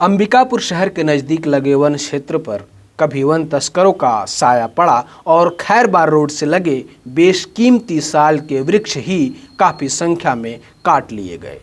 अंबिकापुर शहर के नज़दीक लगे वन क्षेत्र पर कभी वन तस्करों का साया पड़ा और खैरबार रोड से लगे बेशकीमती साल के वृक्ष ही काफ़ी संख्या में काट लिए गए।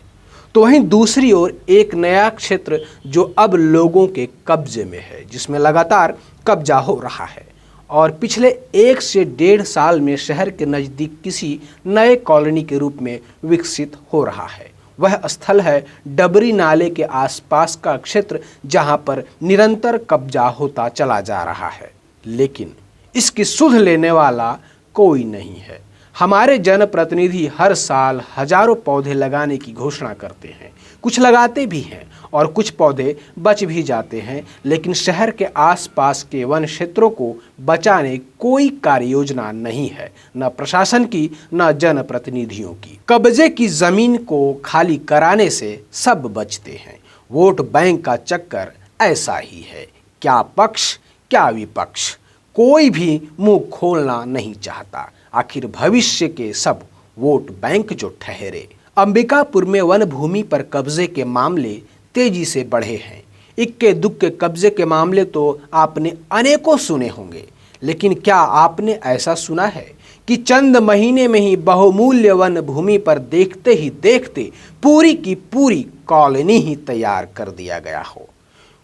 तो वहीं दूसरी ओर एक नया क्षेत्र जो अब लोगों के कब्जे में है, जिसमें लगातार कब्जा हो रहा है और पिछले 1 से 1.5 साल में शहर के नज़दीक किसी नए कॉलोनी के रूप में विकसित हो रहा है। वह स्थल है डबरी नाले के आसपास का क्षेत्र, जहां पर निरंतर कब्जा होता चला जा रहा है, लेकिन इसकी सुध लेने वाला कोई नहीं है। हमारे जनप्रतिनिधि हर साल हजारों पौधे लगाने की घोषणा करते हैं, कुछ लगाते भी हैं और कुछ पौधे बच भी जाते हैं, लेकिन शहर के आसपास के वन क्षेत्रों को बचाने कोई कार्य योजना नहीं है, न प्रशासन की न जनप्रतिनिधियों की। कब्जे की जमीन को खाली कराने से सब बचते हैं। वोट बैंक का चक्कर ऐसा ही है, क्या पक्ष क्या विपक्ष, कोई भी मुंह खोलना नहीं चाहता। आखिर भविष्य के सब वोट बैंक जो ठहरे। अंबिकापुर में वन भूमि पर कब्जे के मामले तेजी से बढ़े हैं। इक्के दुक्के कब्जे के मामले तो आपने अनेकों सुने होंगे, लेकिन क्या आपने ऐसा सुना है कि चंद महीने में ही बहुमूल्य वन भूमि पर देखते ही देखते पूरी की पूरी कॉलोनी ही तैयार कर दिया गया हो,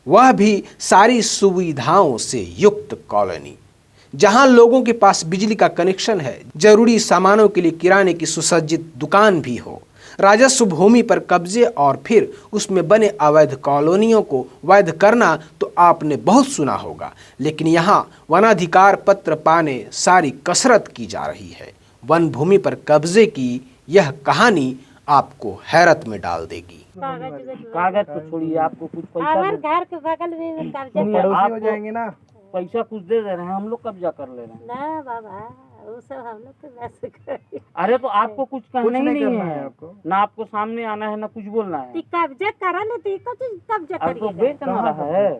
वह भी सारी सुविधाओं से युक्त कॉलोनी, जहां लोगों के पास बिजली का कनेक्शन है, जरूरी सामानों के लिए किराने की सुसज्जित दुकान भी हो। राजस्व भूमि पर कब्जे और फिर उसमें बने अवैध कॉलोनियों को वैध करना तो आपने बहुत सुना होगा, लेकिन यहाँ वनाधिकार पत्र पाने सारी कसरत की जा रही है। वन भूमि पर कब्जे की यह कहानी आपको हैरत में डाल देगी। कागज तो छोड़िए, आपको कुछ पैसा घर के बगल में कब्जा पड़ोसी हो जाएंगे ना, पैसा कुछ दे रहे हैं, हम लोग कब्जा कर ले रहे हैं ना बाबा, वो सब हम लोग तो वैसे करें। अरे तो आपको कुछ कहना ही नहीं है, ना आपको सामने आना है ना कुछ बोलना है। कब्जा करा लेते कब्जा अब तो बेच ना रहा है,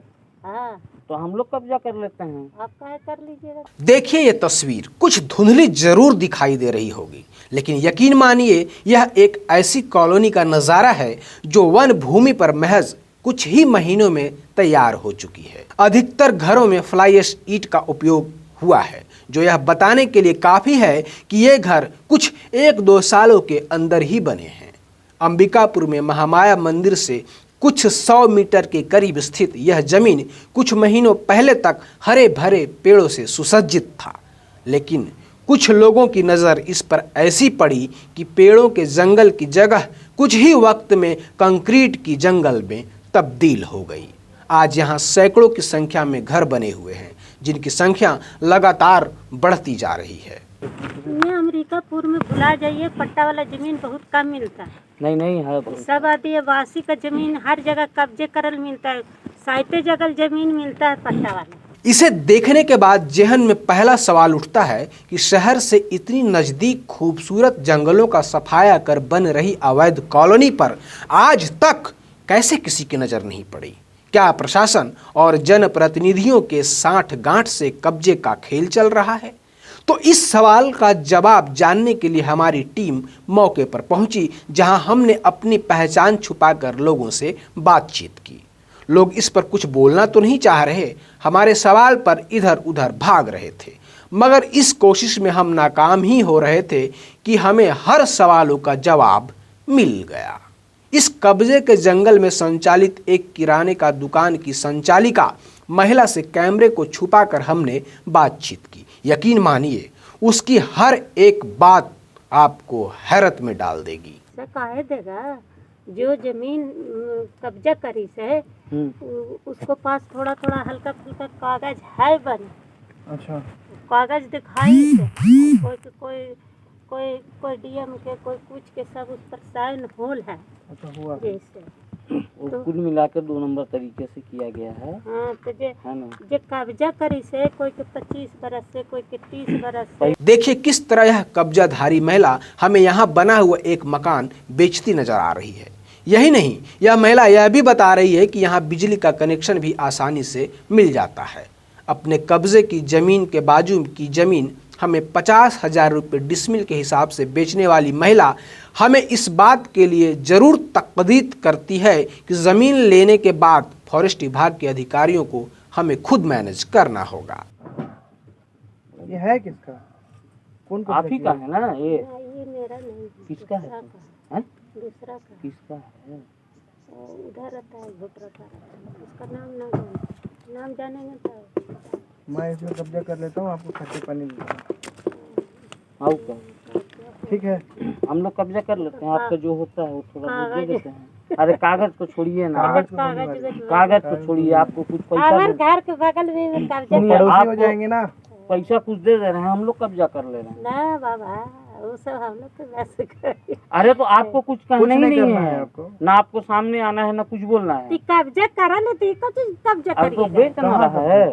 हाँ तो हम लोग कब्जा कर लेते हैं। आप कहे कर लीजिएगा। देखिए ये तस्वीर कुछ धुंधली जरूर दिखाई दे रही होगी, लेकिन यकीन मानिए यह एक ऐसी कॉलोनी का नज़ारा है जो वन भूमि पर महज कुछ ही महीनों में तैयार हो चुकी है। अधिकतर घरों में फ्लाई ऐश ईंट का उपयोग हुआ है, जो यह बताने के लिए काफ़ी है कि ये घर कुछ 1-2 सालों के अंदर ही बने हैं। अंबिकापुर में महामाया मंदिर से कुछ 100 मीटर के करीब स्थित यह जमीन कुछ महीनों पहले तक हरे भरे पेड़ों से सुसज्जित था, लेकिन कुछ लोगों की नज़र इस पर ऐसी पड़ी कि पेड़ों के जंगल की जगह कुछ ही वक्त में कंक्रीट की जंगल में तब्दील हो गई। आज यहाँ सैकड़ों की संख्या में घर बने हुए हैं, जिनकी संख्या लगातार बढ़ती जा रही है। अमेरिकापुर में भुला जाइए, पट्टा वाला जमीन बहुत कम मिलता है। नहीं है, सब आदिवासी का जमीन हर जगह कब्जे करल मिलता है, साइते जगह जमीन मिलता है पट्टा वाला। इसे देखने के बाद जेहन में पहला सवाल उठता है कि शहर से इतनी नज़दीक खूबसूरत जंगलों का सफाया कर बन रही अवैध कॉलोनी पर आज तक कैसे किसी की नज़र नहीं पड़ी। क्या प्रशासन और जनप्रतिनिधियों के साठ गांठ से कब्जे का खेल चल रहा है? तो इस सवाल का जवाब जानने के लिए हमारी टीम मौके पर पहुंची, जहां हमने अपनी पहचान छुपाकर लोगों से बातचीत की। लोग इस पर कुछ बोलना तो नहीं चाह रहे, हमारे सवाल पर इधर उधर भाग रहे थे, मगर इस कोशिश में हम नाकाम ही हो रहे थे कि हमें हर सवालों का जवाब मिल गया। इस कब्जे के जंगल में संचालित एक किराने का दुकान की संचालिका महिला से कैमरे को छुपाकर हमने बातचीत की। यकीन मानिए उसकी हर एक बात आपको हैरत में डाल देगी। कहे देगा जो जमीन कब्जा करी से उसको पास थोड़ा थोड़ा हल्का फुल्का कागज है बन। अच्छा, कागज दिखाई से कोई डीएम के कोई कुछ के सब उस पर साइन होल है। अच्छा, हुआ जैसे तो कुल मिलाकर 2 नंबर तरीके से किया गया है। हाँ, तो जे कब्जा करी से कोई के 25 बरस से, कोई के 30 बरस से। देखिए किस तरह यह कब्जाधारी महिला हमें यहाँ बना हुआ एक मकान बेचती नजर आ रही है। यही नहीं, यह महिला यह भी बता रही है कि यहाँ बिजली का कनेक्शन भी आसानी से मिल जाता है। अपने कब्जे की जमीन के बाजू की जमीन हमें 50,000 रुपये डिसमिल के हिसाब से बेचने वाली महिला हमें इस बात के लिए जरूर तकदीद करती है कि ज़मीन लेने के बाद फॉरेस्ट विभाग के अधिकारियों को हमें खुद मैनेज करना होगा। ये है किसका? कौन कब्जा आप ही किया? का है ना ये? ये मेरा नहीं, किसका है? दूसरा का, हैं? दूसरा का। किसका है? वो उधर रहता है, घुटरा का रहता है। उसका नाम ना जाने, नाम जानेंगे तो मैं इसमें कब्जा कर लेता हूँ, आपको खट्टे पानी देता हूँ। आओ का ठीक है, हम लोग कब्जा कर लेते हैं, आपका जो होता है वो थोड़ा बहुत दे देते हैं। अरे कागज को छोड़िए ना, कागज को कागज कागज को छोड़िए, आपको कुछ पैसा हमारे दे, घर के बगल में कब्जा सुनिए, पड़ोसी हो आपको जाएंगे ना। पैसा कुछ दे दे रहे हैं, हम लोग कब्जा कर ले रहे हैं। ना बाबा, वो सब हम लोग तो वैसे करें। अरे तो आपको कुछ कुछ कहना ही नहीं नहीं करना है, है आपको। ना आपको सामने आना है ना कुछ बोलना है। कब्जा करा लेते तो कब्जा अब तो करिएगा। बेच ना रहा है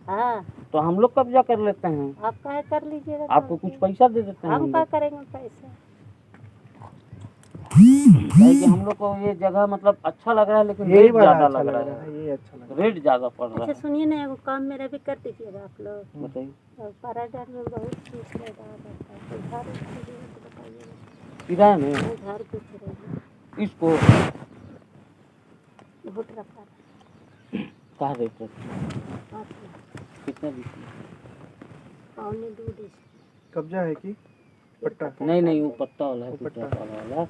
हाँ, तो हम लोग कब्जा कर लेते हैं, आप कहे कर लीजिएगा। आपको कुछ पैसा दे देते हैं। हम क्या करेंगे पैसा? कि हम लोग को ये जगह मतलब अच्छा लग रहा है, लेकिन यही रेट वाला ज्यादा अच्छा लग लग रहा रहा है, है, ये अच्छा लग रहा रेट ज्यादा पड़ रहा अच्छा है। सुनिए ना, एगो काम मेरा भी कर दीजिएगा आप लोग। बताइए पराडर में बहुत चीज पैदा रहता है, तो घर दीजिएगा तो बताइए। किराए में घर कुछ रहेगा, इसको घुट रखा कहा रेट है? है, कितना दीजिए? 1.25 है। कब्जा है कि पट्टा? नहीं वो पत्ता वाला है, वो पत्ता पट्टा। वाला।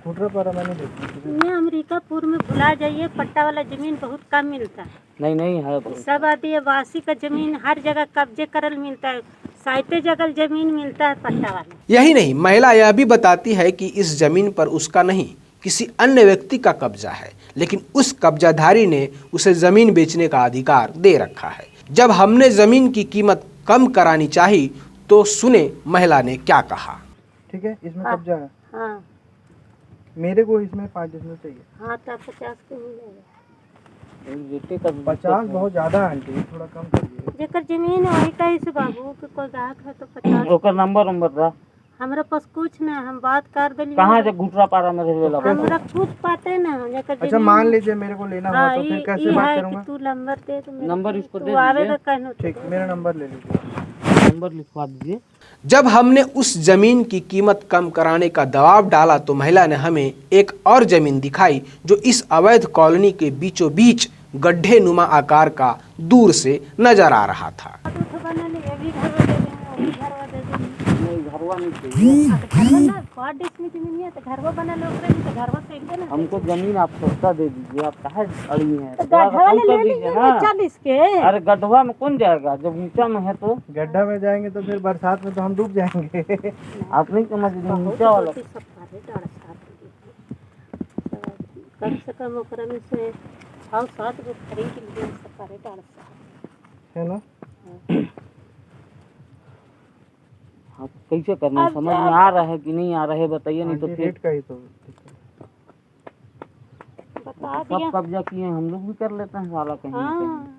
घुटरा पारा मैंने देखा। में अमेरिकापुर में भुला जाइए, पट्टा वाला जमीन बहुत कम मिलता है। नहीं है सब आदिवासी का जमीन हर जगह कब्जे करल मिलता है, साइते जगह जमीन मिलता है पट्टा वाला। यही नहीं, महिला यह भी बताती है कि इस जमीन पर उसका नहीं किसी अन्य व्यक्ति का कब्जा है, लेकिन उस कब्जाधारी ने उसे जमीन बेचने का अधिकार दे रखा है। जब हमने जमीन की कीमत कम करानी चाहिए तो सुने महिला ने क्या कहा। ठीक है, इसमें हाँ। कब्जा है, हाँ मेरे को इसमें 5 डिसमिल चाहिए। हाँ, तो 50 के मिल जाएगा। बेटे का 50 बहुत ज्यादा है आंटी, थोड़ा कम करिए। जेकर जमीन है वही कही से बाबू कि कोई ग्राहक है तो 50। ओकर नंबर था हमरा पास कुछ ना, हम बात कर देली। कहाँ से घुटरा पारा में रहने लगा? हमरा कुछ पता ना जेकर अच्छा जमीन। मान लीजिए मेरे को लेना हुआ हाँ, तो फिर ई कैसे बात है कि करूंगा? तू नंबर दे तो नंबर इसको दे आवेगा दीजिए। कहनो। ठीक, मेरा नंबर ले लीजिए। नंबर लिखवा दीजिए। जब हमने उस जमीन की कीमत कम कराने का दबाव डाला तो महिला ने हमें एक और जमीन दिखाई जो इस अवैध कॉलोनी के बीचों बीच गड्ढे नुमा आकार का दूर से नजर आ रहा था। हमको जमीन आप सस्ता दे दीजिए, आप कहाँ अड़ी हैं? गड्ढा ले लीजिए ना 40 के। अरे गड्ढवा में कौन जाएगा जब ऊंचा में है तो? गड्ढा में जाएंगे तो फिर बरसात में तो हम डूब जाएंगे। आप नहीं समझ रहे, ऊंचा वाला। कम से कम ओकरा में से 6-7 गो खरीद लीजिए सफारी डाल है ना? हाँ, कैसे करना है? समझ में आ रहा है कि नहीं आ रहा है बताइए, नहीं तो आंटी फिर रेट का ही तो। बता सब दिया। कब्जा किए हैं, हम लोग भी कर लेते हैं साला कहीं ना कहीं। हाँ,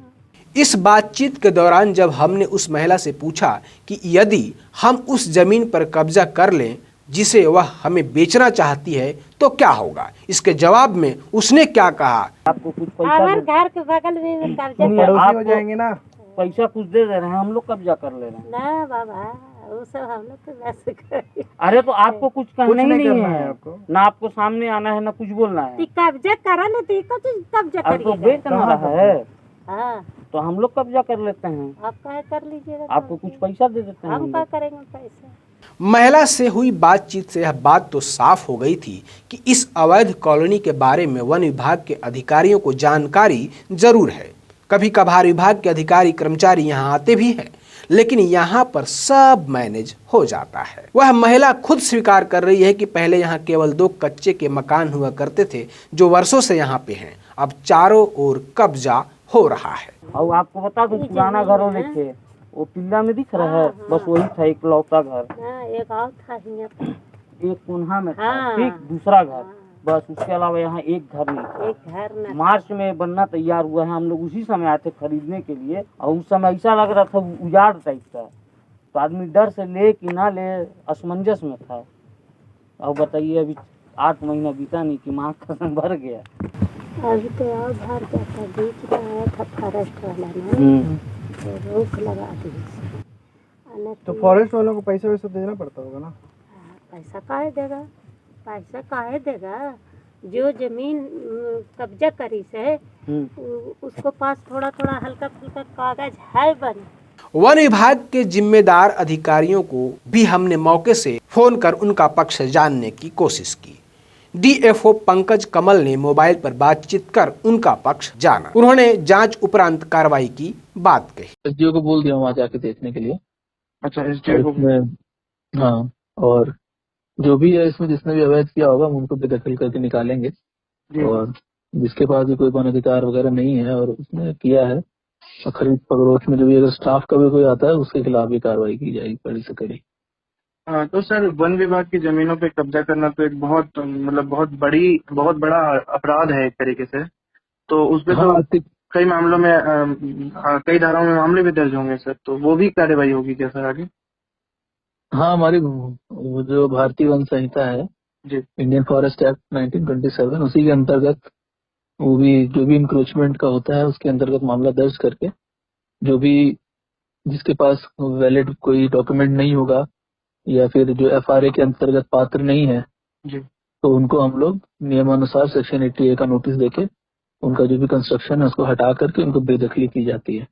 इस बातचीत के दौरान जब हमने उस महिला से पूछा कि यदि हम उस जमीन पर कब्जा कर लें जिसे वह हमें बेचना चाहती है तो क्या होगा, इसके जवाब में उसने क्या कहा। आपको कुछ पैसा हमारे दे, घर के बगल में कब्जा सुनिए, पड़ोसी हो आपको जाएंगे ना। पैसा कुछ दे रहे हैं, हम लोग कब्जा कर ले रहे हैं। ना बाबा, वो सब हम लोग तो वैसे करें। अरे तो आपको कुछ कहना कुछ ही नहीं नहीं करना है, है आपको। ना आपको सामने आना है ना कुछ बोलना है। कब्जा करा लेते तो कब्जा अब तो करिएगा। बेच ना रहा है हाँ, तो हम लोग कब्जा कर लेते हैं, आप कहे कर लीजिएगा। आपको कुछ पैसा दे देते हैं। हम हम क्या लोग करेंगे पैसा? महिला से हुई बातचीत से यह बात तो साफ हो गई थी कि इस अवैध कॉलोनी के बारे में वन विभाग के अधिकारियों को जानकारी जरूर है। कभी कभार विभाग के अधिकारी कर्मचारी यहाँ आते भी हैं, लेकिन यहाँ पर सब मैनेज हो जाता है। वह महिला खुद स्वीकार कर रही है कि पहले यहाँ केवल 2 कच्चे के मकान हुआ करते थे जो वर्षों से यहाँ पे हैं। अब चारों ओर कब्जा हो रहा है। और आपको बता दूं, पुराना घर हो देखे वो पिल्ला में दिख रहा है, बस वही था एक लौता घर। हाँ, एक और था यहाँ पर, एक कोन्हा में था, हाँ। ठीक दूसरा घर, बस उसके अलावा यहाँ एक घर नहीं था। एक घर न। मार्च में बनना तैयार हुआ है, हम लोग उसी समय आए थे खरीदने के लिए, और उस समय ऐसा लग रहा था उजाड़ टाइप का, तो आदमी डर से ले कि ना ले असमंजस में था। और बताइए अभी 8 महीना बीता नहीं कि माँ का भर गया। अभी तो और भर जाता, बीच में आया था फॉरेस्ट वाला ना, तो रोक लगा दी। खाने तो पीने। फॉरेस्ट वालों को पैसा वैसा देना पड़ता होगा ना? पैसा काहे देगा, पैसा काहे देगा। जो जमीन कब्जा करी से उसको पास थोड़ा थोड़ा हल्का फुल्का कागज है बन। वन विभाग के जिम्मेदार अधिकारियों को भी हमने मौके से फोन कर उनका पक्ष जानने की कोशिश की। डीएफओ पंकज कमल ने मोबाइल पर बातचीत कर उनका पक्ष जाना। उन्होंने जांच उपरांत कार्रवाई की बात कही। एसडीओ को बोल दिया वहां जाके देखने के लिए। अच्छा, एसडीओ को? इसमें हाँ, और जो भी है इसमें जिसने भी अवैध किया होगा हम उनको बेदखल करके निकालेंगे। और जिसके पास भी कोई वन अधिकार वगैरह नहीं है और उसने किया है और खरीद फरोख्त में जो भी अगर स्टाफ का भी कोई आता है उसके खिलाफ भी कार्रवाई की जाएगी, कड़ी से कड़ी। तो सर, वन विभाग की जमीनों पे कब्जा करना तो एक बहुत बड़ा अपराध है एक तरीके से। तो उसपे तो कई मामलों में कई धाराओं में मामले भी दर्ज होंगे सर, तो वो भी कार्रवाई होगी क्या सर आगे? हाँ, हमारी वो जो भारतीय वन संहिता है जी, इंडियन फॉरेस्ट एक्ट 1927, उसी के अंतर्गत वो भी जो भी इंक्रोचमेंट का होता है उसके अंतर्गत मामला दर्ज करके जो भी जिसके पास वैलिड कोई डॉक्यूमेंट नहीं होगा या फिर जो एफआरए के अंतर्गत पात्र नहीं है जी, तो उनको हम लोग नियमानुसार सेक्शन 80A का नोटिस देके उनका जो भी कंस्ट्रक्शन है उसको हटा करके उनको बेदखली की जाती है।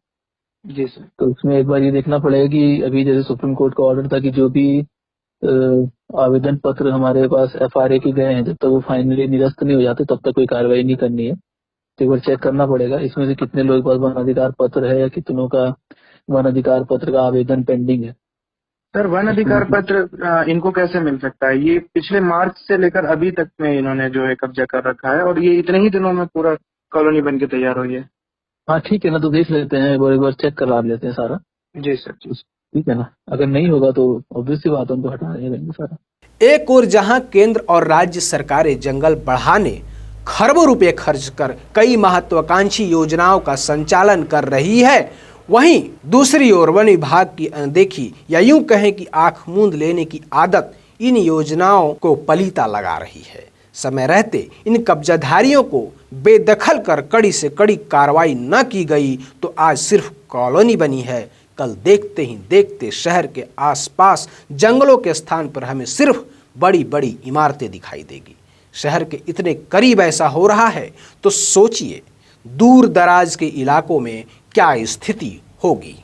जी सर। तो उसमें एक बार ये देखना पड़ेगा कि अभी जैसे सुप्रीम कोर्ट का ऑर्डर था कि जो भी आवेदन पत्र हमारे पास एफआरए के गए हैं जब तक वो फाइनली निरस्त नहीं हो जाते तब तक कोई कार्रवाई नहीं करनी है। तो एक बार चेक करना पड़ेगा इसमें से कितने लोगों के पास वन अधिकार पत्र है या कितनों का वन अधिकार पत्र का आवेदन पेंडिंग है। सर, वन अधिकार पत्र इनको कैसे मिल सकता है? ये पिछले मार्च से लेकर अभी तक में इन्होंने जो है कब्जा कर रखा है और ये इतने ही दिनों में पूरा कॉलोनी बन के तैयार हुई है। हाँ ठीक है ना, तो देख लेते हैं एक बार चेक करा लेते हैं सारा। जी सर। ठीक है ना, अगर नहीं होगा तो ऑब्वियस सी बात है उनको हटा देंगे सारा। एक ओर जहां केंद्र और राज्य सरकारें जंगल बढ़ाने खरबों रुपए खर्च कर कई महत्वाकांक्षी योजनाओं का संचालन कर रही है, वहीं दूसरी ओर वन विभाग की अनदेखी या यूं कहें कि आंख मूंद लेने की आदत इन योजनाओं को पलीता लगा रही है। समय रहते इन कब्जाधारियों को बेदखल कर कड़ी से कड़ी कार्रवाई न की गई तो आज सिर्फ कॉलोनी बनी है, कल देखते ही देखते शहर के आसपास जंगलों के स्थान पर हमें सिर्फ बड़ी बड़ी इमारतें दिखाई देगी। शहर के इतने करीब ऐसा हो रहा है तो सोचिए दूर दराज के इलाकों में क्या स्थिति होगी।